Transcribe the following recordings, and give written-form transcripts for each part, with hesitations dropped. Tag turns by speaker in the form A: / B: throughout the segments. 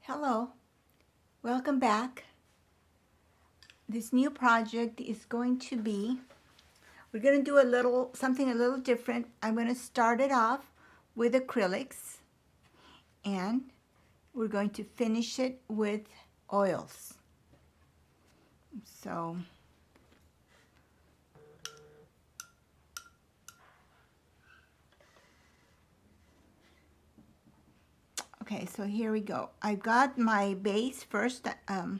A: Hello, welcome back. This new project is going to be, we're going to do something a little different. I'm going to start it off with acrylics and we're going to finish it with oils. So, okay, so here we go. I've got my base first of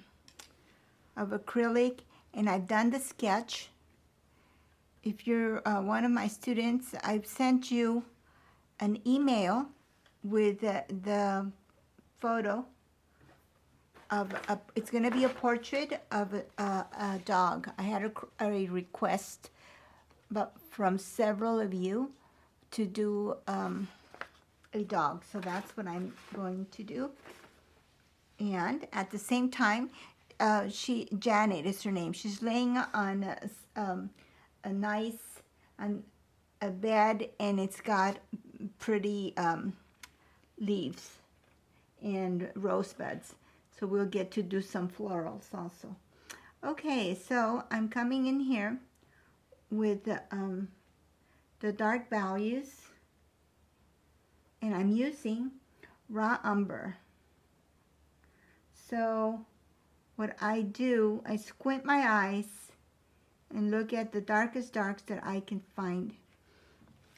A: acrylic and I've done the sketch. If you're one of my students, I've sent you an email with the photo of it's going to be a portrait of a dog. I had a request from several of you to do a dog, so that's what I'm going to do. And at the same time, Janet is her name. She's laying on a nice a bed, and it's got pretty leaves and rose buds. So we'll get to do some florals also. Okay, so I'm coming in here with the dark values, and I'm using raw umber. So what I do, I squint my eyes and look at the darkest darks that I can find.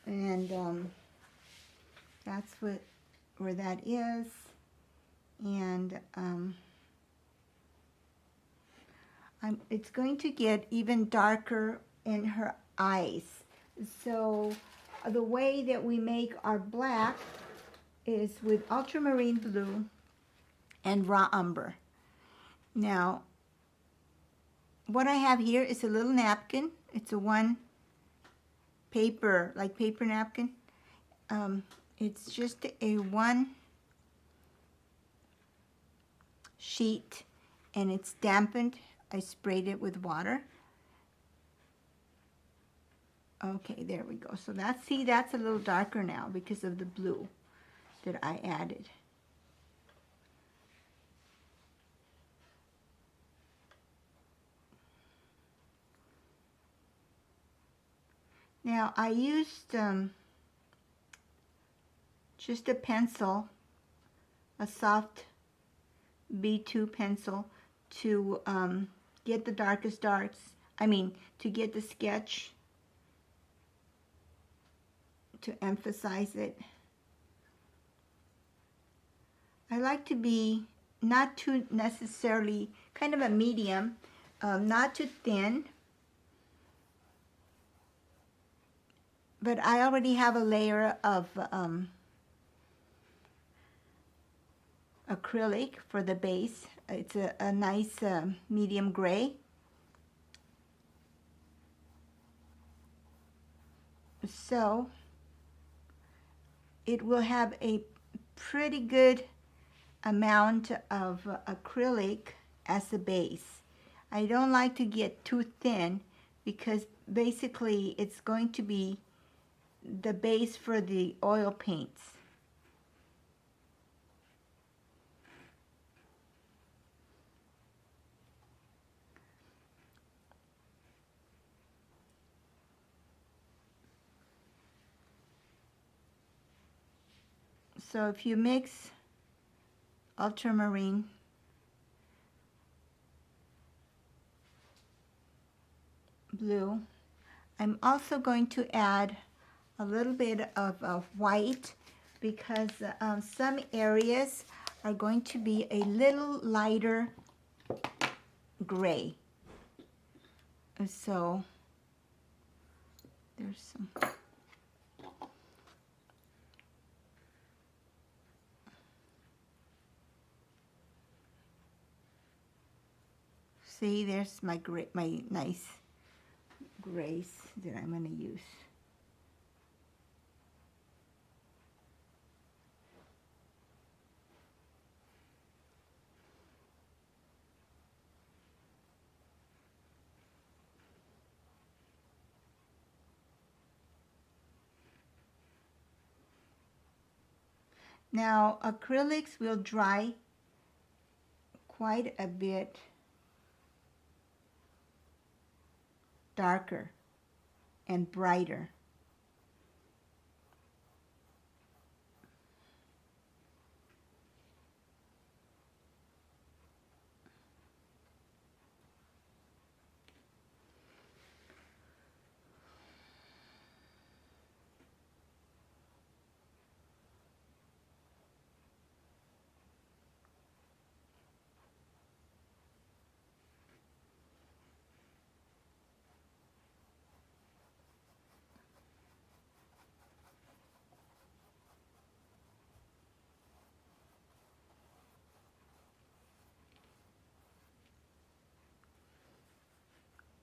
A: And that's where that is. And it's going to get even darker in her eyes. So the way that we make our black is with ultramarine blue and raw umber. Now, what I have here is a little napkin. It's a one paper, like paper napkin. It's just a one sheet, and it's dampened. I sprayed it with water. Okay, there we go. So that's a little darker now because of the blue that I added. Now I used just a pencil, a soft B2 pencil, to get the darkest darks. To get the sketch, to emphasize it. I like to be not too necessarily, kind of a medium, not too thin. But I already have a layer of acrylic for the base. It's a nice medium gray. So it will have a pretty good amount of acrylic as a base. I don't like to get too thin because basically it's going to be the base for the oil paints. So if you mix ultramarine blue, I'm also going to add a little bit of white because some areas are going to be a little lighter gray. So there's some. See, there's my nice grays that I'm going to use. Now, acrylics will dry quite a bit darker and brighter.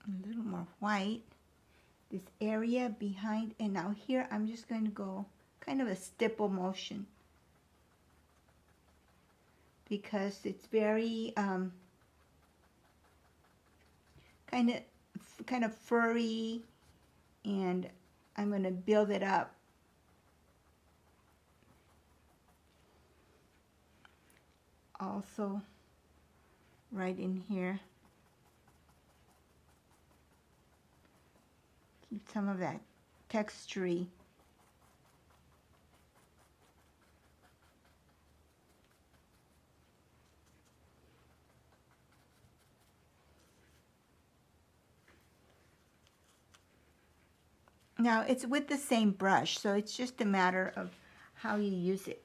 A: A little more white. This area behind, and now here I'm just going to go kind of a stipple motion because it's very kind of furry, and I'm going to build it up. Also right in here, keep some of that texture-y. Now it's with the same brush, so it's just a matter of how you use it.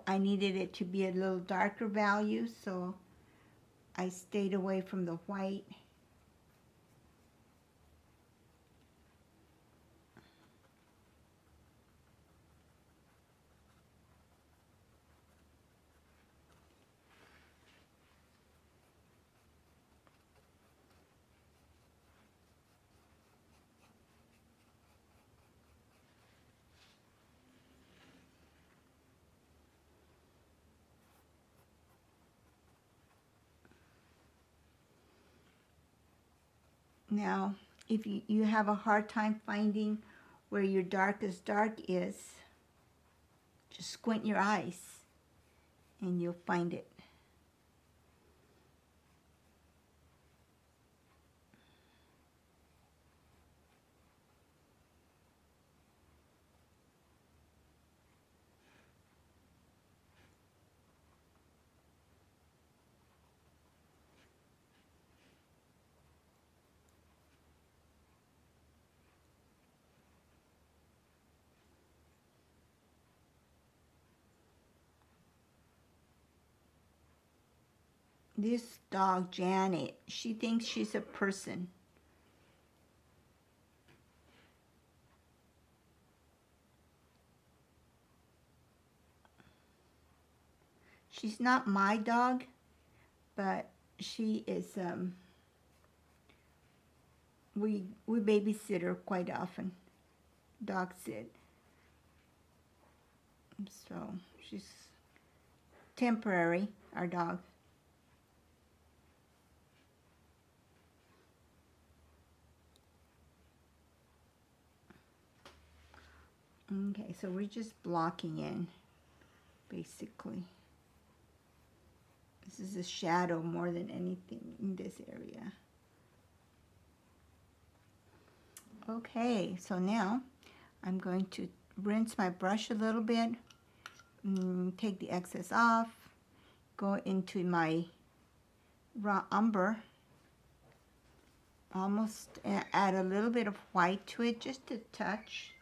A: I needed it to be a little darker value, so I stayed away from the white. Now, if you have a hard time finding where your darkest dark is, just squint your eyes and you'll find it. This dog, Janet, she thinks she's a person. She's not my dog, but she is, we babysit her quite often, dog sit. So she's temporary, our dog. Okay, so we're just blocking in, basically. This is a shadow more than anything in this area. Okay, so now I'm going to rinse my brush a little bit, take the excess off, go into my raw umber, almost add a little bit of white to it, just a touch.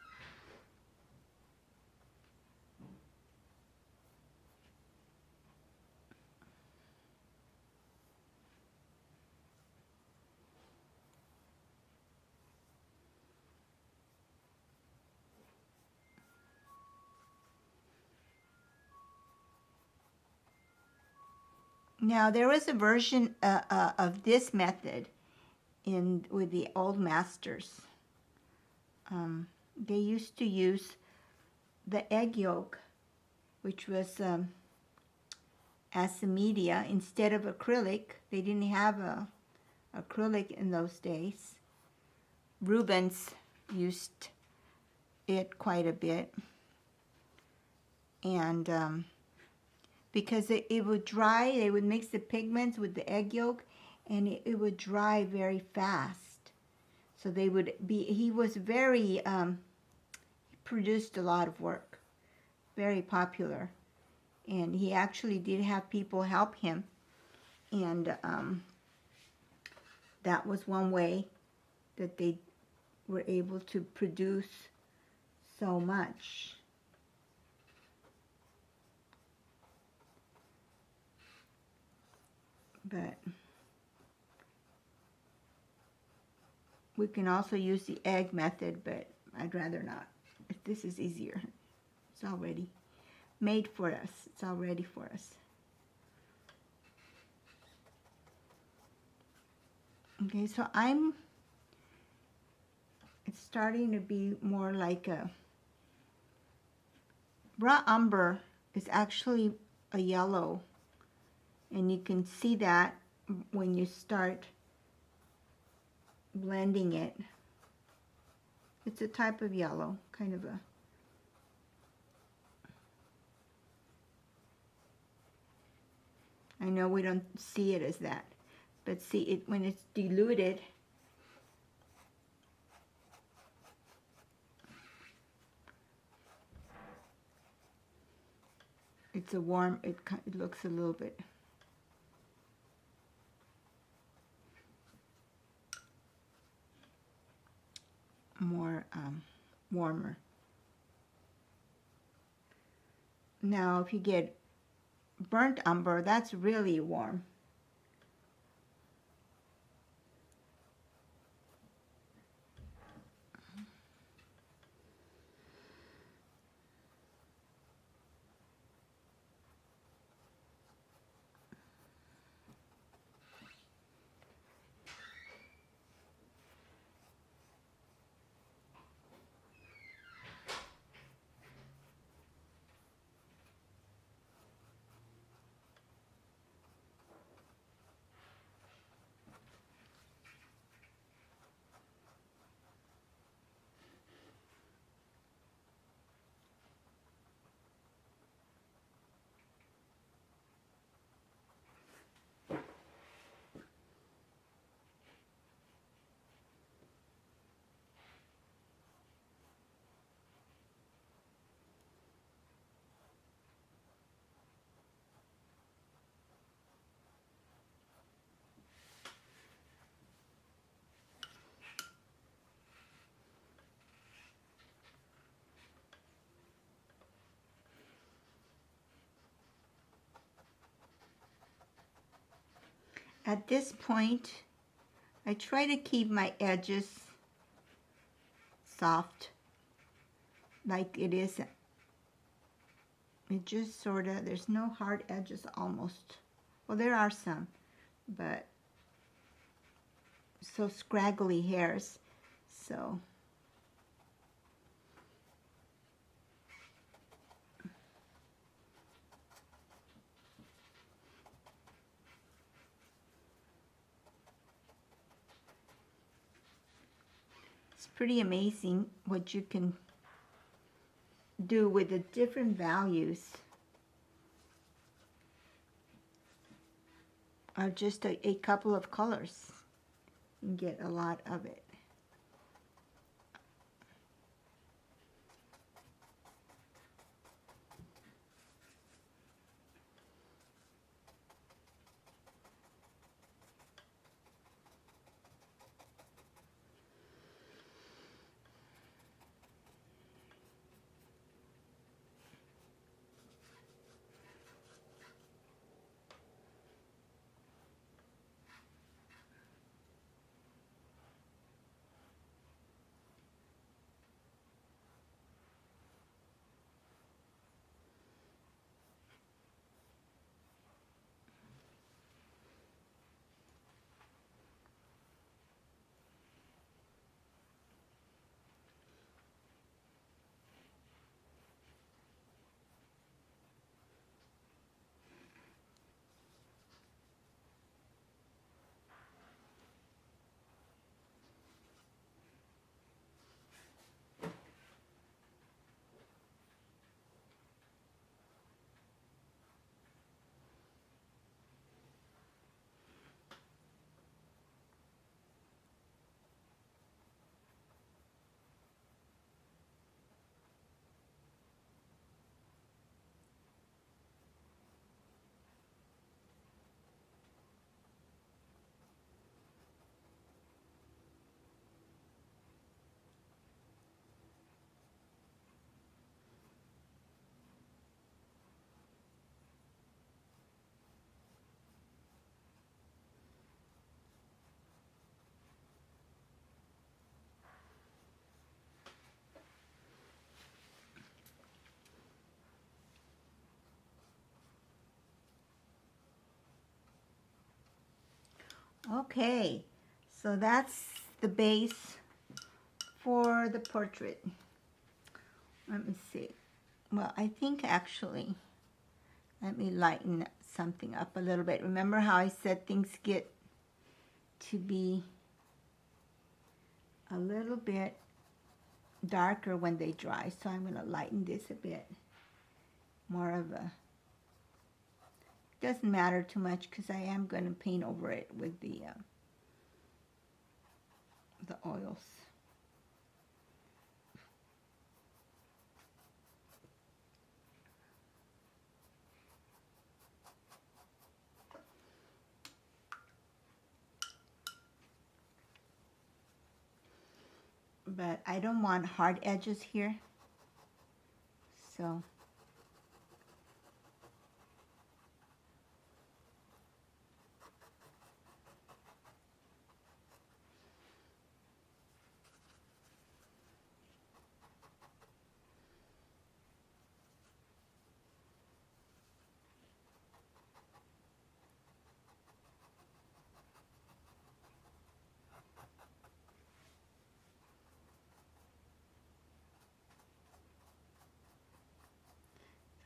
A: Now, there is a version of this method in with the old masters. They used to use the egg yolk, which was as the media instead of acrylic. They didn't have acrylic in those days. Rubens used it quite a bit, and because it would dry, they would mix the pigments with the egg yolk, and it would dry very fast. So they would be, he was very, he produced a lot of work, very popular. And he actually did have people help him. And that was one way that they were able to produce so much. But we can also use the egg method, but I'd rather not. This is easier. It's already made for us. It's all ready for us. Okay, so it's starting to be more like a, raw umber is actually a yellow, and you can see that when you start blending it. It's a type of yellow, kind of a, I know we don't see it as that, but see it when it's diluted. It's a warm, it looks a little bit more warmer. Now if you get burnt umber, that's really warm. At this point, I try to keep my edges soft, like it is. It just sort of, there's no hard edges almost. Well, there are some, but so scraggly hairs, so. It's pretty amazing what you can do with the different values of just a couple of colors. You can get a lot of it. Okay, so that's the base for the portrait. Let me see. Well, I think actually, let me lighten something up a little bit. Remember how I said things get to be a little bit darker when they dry, so I'm going to lighten this a bit. More of a, doesn't matter too much because I am going to paint over it with the oils. But I don't want hard edges here, so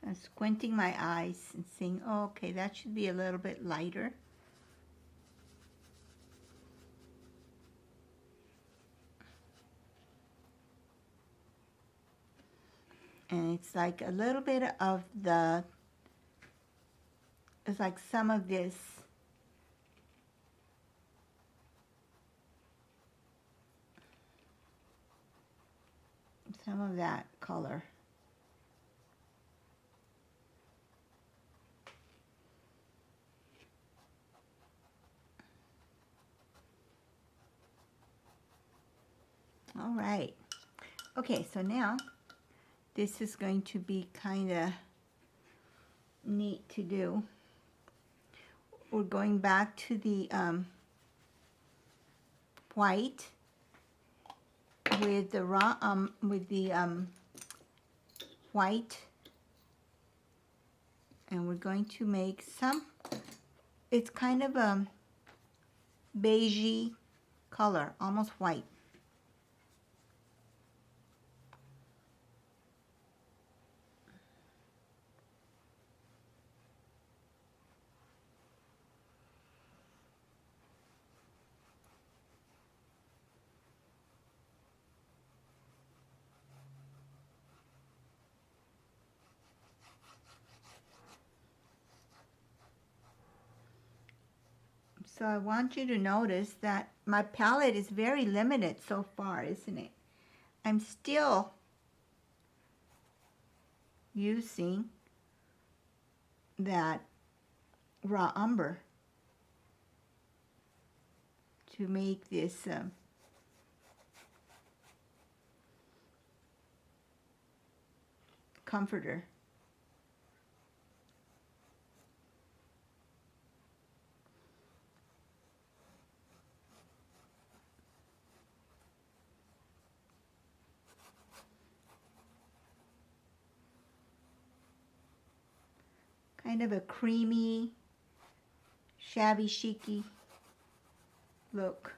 A: I'm squinting my eyes and seeing, oh, okay, that should be a little bit lighter. And it's like a little bit of the, it's like some of this some of that color. All right. Okay, so now this is going to be kind of neat to do. We're going back to the white with the raw white, and we're going to make some. It's kind of a beigey color, almost white. So I want you to notice that my palette is very limited so far, isn't it? I'm still using that raw umber to make this comforter. Kind of a creamy, shabby chicy look.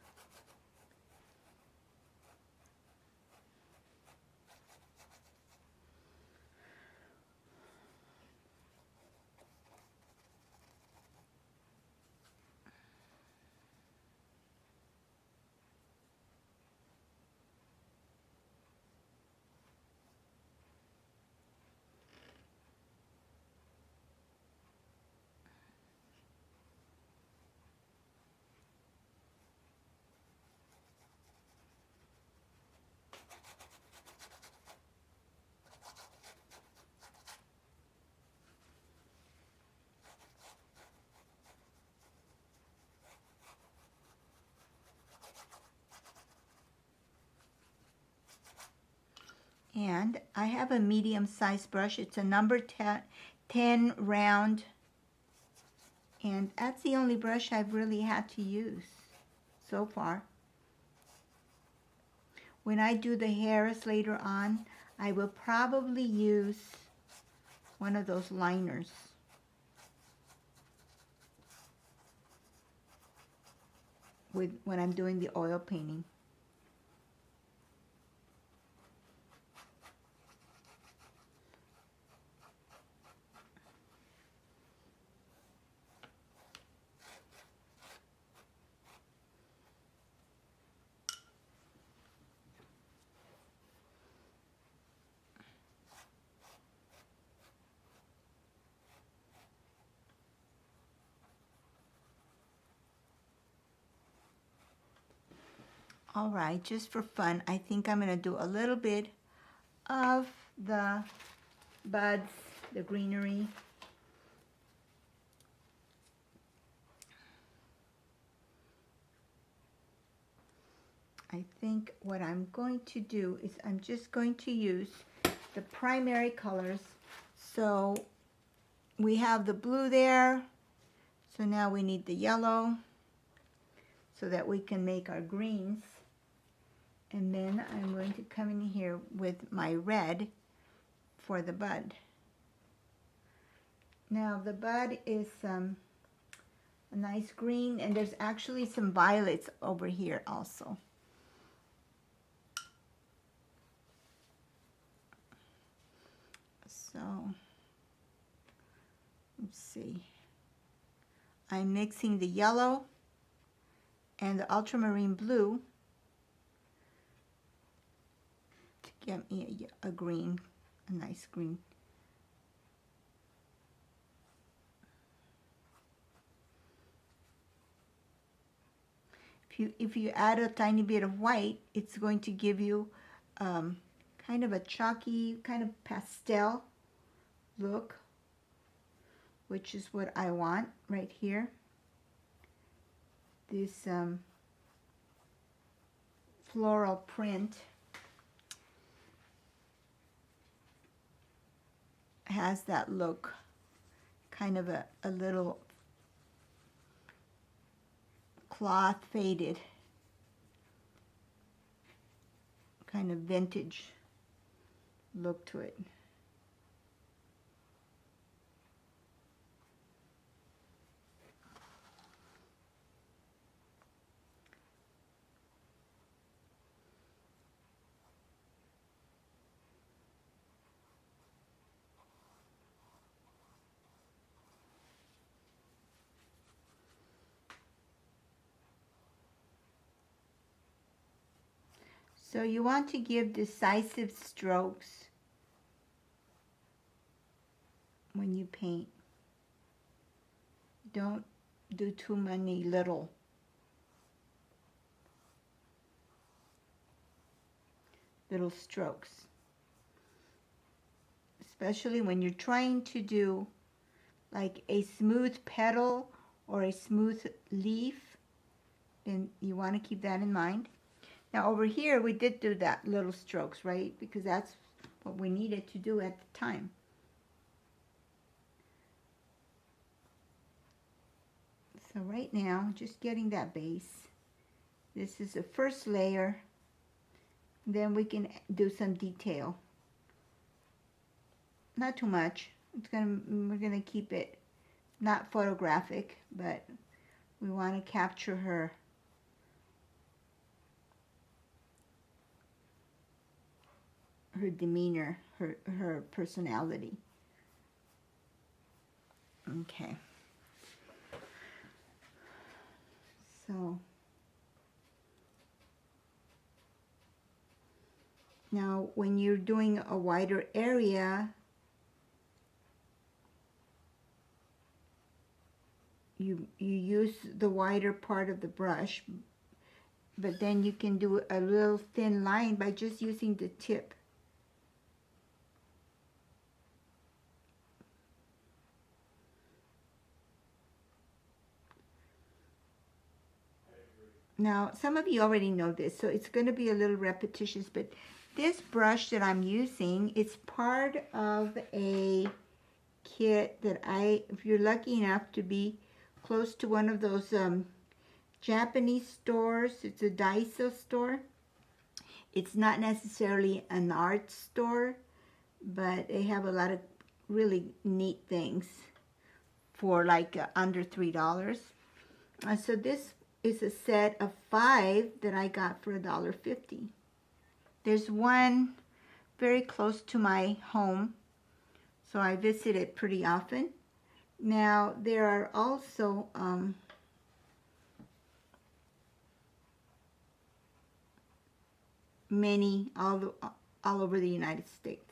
A: And I have a medium-sized brush. It's a number 10 round. And that's the only brush I've really had to use so far. When I do the hairs later on, I will probably use one of those liners. when I'm doing the oil painting. All right, just for fun, I think I'm going to do a little bit of the buds, the greenery. I think what I'm going to do is I'm just going to use the primary colors. So we have the blue there. So now we need the yellow so that we can make our greens. And then I'm going to come in here with my red for the bud. Now the bud is a nice green, and there's actually some violets over here also. So let's see. I'm mixing the yellow and the ultramarine blue to get me a green, a nice green. If you add a tiny bit of white, it's going to give you kind of a chalky, kind of pastel look, which is what I want right here. This floral print has that look, kind of a little cloth faded, kind of vintage look to it. So you want to give decisive strokes when you paint. Don't do too many little strokes. Especially when you're trying to do like a smooth petal or a smooth leaf, then you want to keep that in mind. Now over here we did do that little strokes, right? Because that's what we needed to do at the time. So right now, just getting that base. This is the first layer. Then we can do some detail. Not too much. We're gonna keep it not photographic, but we want to capture her demeanor, her personality. Okay. So now when you're doing a wider area, you use the wider part of the brush, but then you can do a little thin line by just using the tip. Now, some of you already know this, so it's going to be a little repetitious, but this brush that I'm using, it's part of a kit that if you're lucky enough to be close to one of those Japanese stores, it's a Daiso store. It's not necessarily an art store, but they have a lot of really neat things for like under $3. So this is a set of 5 that I got for $1.50. There's one very close to my home, so I visit it pretty often. Now, there are also many all over the United States.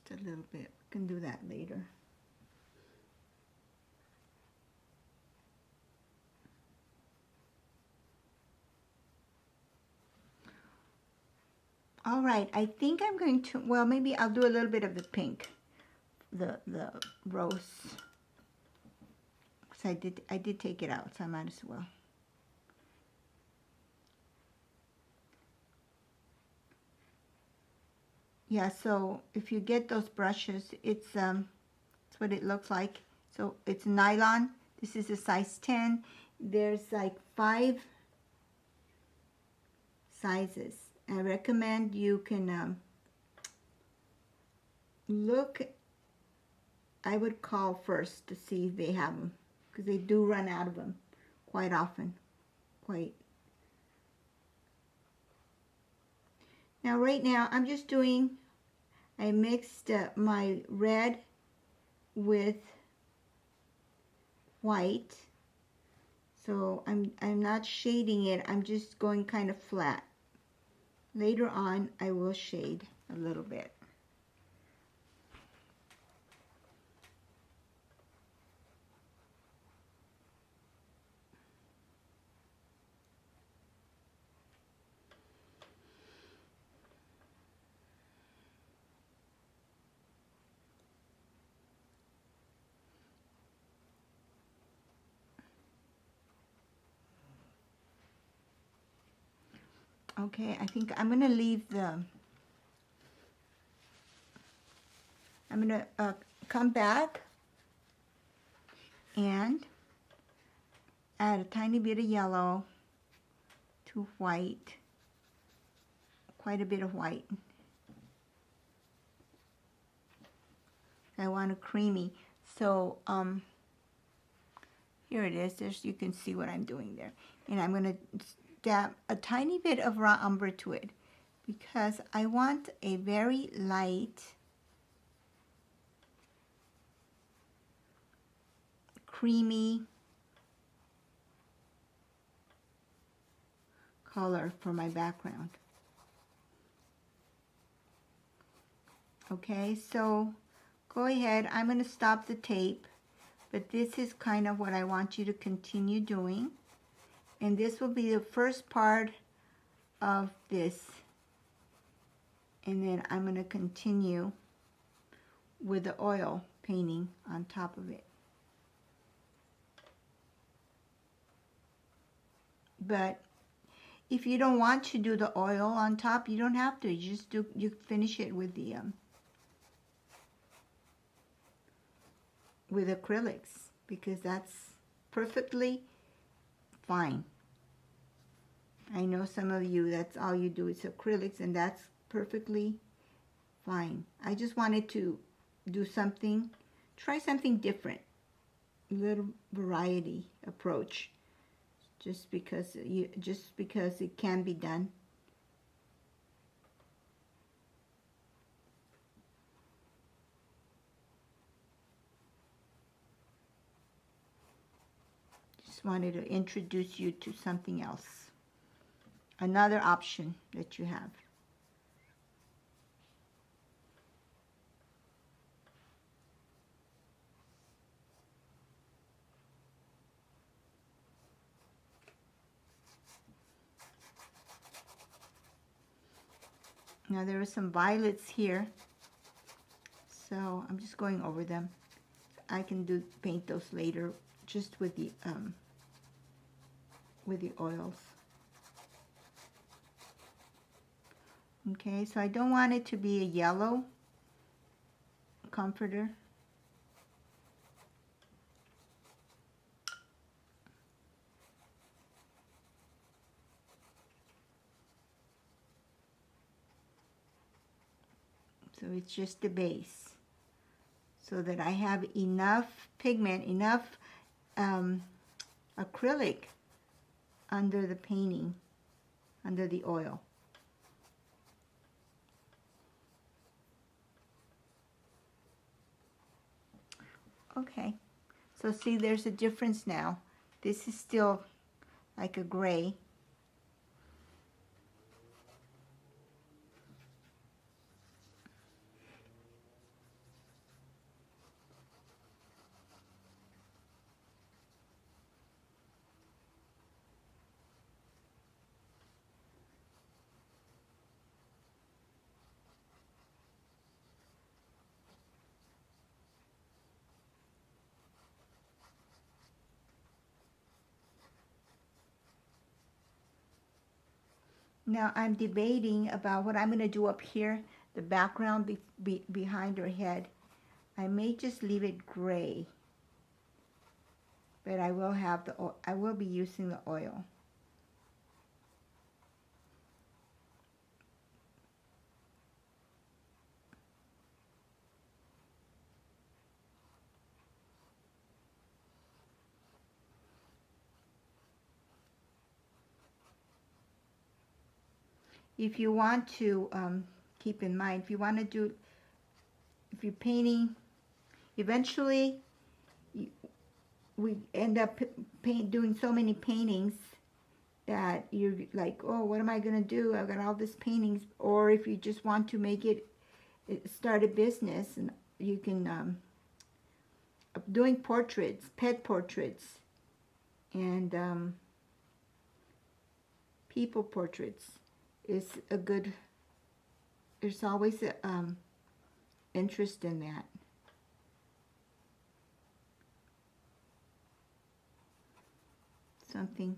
A: Just a little bit. We can do that later. All right, I think I'm going to, well, maybe I'll do a little bit of the pink, the rose. Because I did take it out, so I might as well. Yeah, so if you get those brushes, it's what it looks like. So it's nylon. This is a size 10. There's like 5 sizes. I recommend you can look. I would call first to see if they have them, because they do run out of them quite often. Now right now I'm just doing, I mixed my red with white, so I'm not shading it, I'm just going kind of flat. Later on I will shade a little bit. Okay, I think I'm gonna leave the, I'm gonna come back and add a tiny bit of yellow to white, quite a bit of white. I want a creamy, so here it is. You can see what I'm doing there, and I'm gonna dab a tiny bit of raw umber to it because I want a very light, creamy color for my background. Okay, so go ahead. I'm going to stop the tape, but this is kind of what I want you to continue doing. And this will be the first part of this. And then I'm going to continue with the oil painting on top of it. But if you don't want to do the oil on top, you don't have to. You finish it with the with acrylics, because that's perfectly fine. I know some of you, that's all you do is acrylics, and that's perfectly fine. I just wanted to do something, try something different, a little variety approach, just because it can be done. Just wanted to introduce you to something else, another option that you have. Now there are some violets here, so I'm just going over them. I can paint those later, just with the oils. Okay, so I don't want it to be a yellow comforter. So it's just the base, so that I have enough pigment, enough acrylic under the painting, under the oil. Okay, so see, there's a difference now. This is still like a gray. Now I'm debating about what I'm going to do up here, the background behind her head. I may just leave it gray, but I will be using the oil. If you want to keep in mind, if you're painting, eventually we end up doing so many paintings that you're like, oh, what am I going to do? I've got all these paintings. Or if you just want to make it, start a business, and you can, doing portraits, pet portraits, and people portraits is a good, there's always a, interest in that. Something,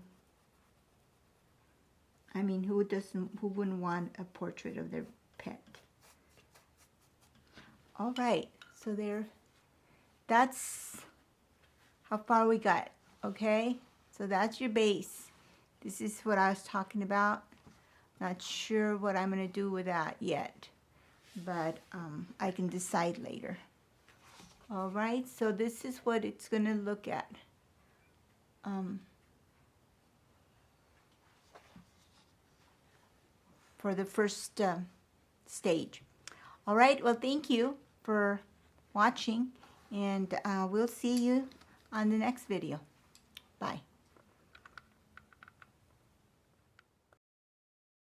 A: I mean, who wouldn't want a portrait of their pet? All right, so that's how far we got, okay? So that's your base. This is what I was talking about. Not sure what I'm going to do with that yet, but I can decide later. All right, so this is what it's going to look at. For the first stage. All right, well, thank you for watching, and we'll see you on the next video. Bye.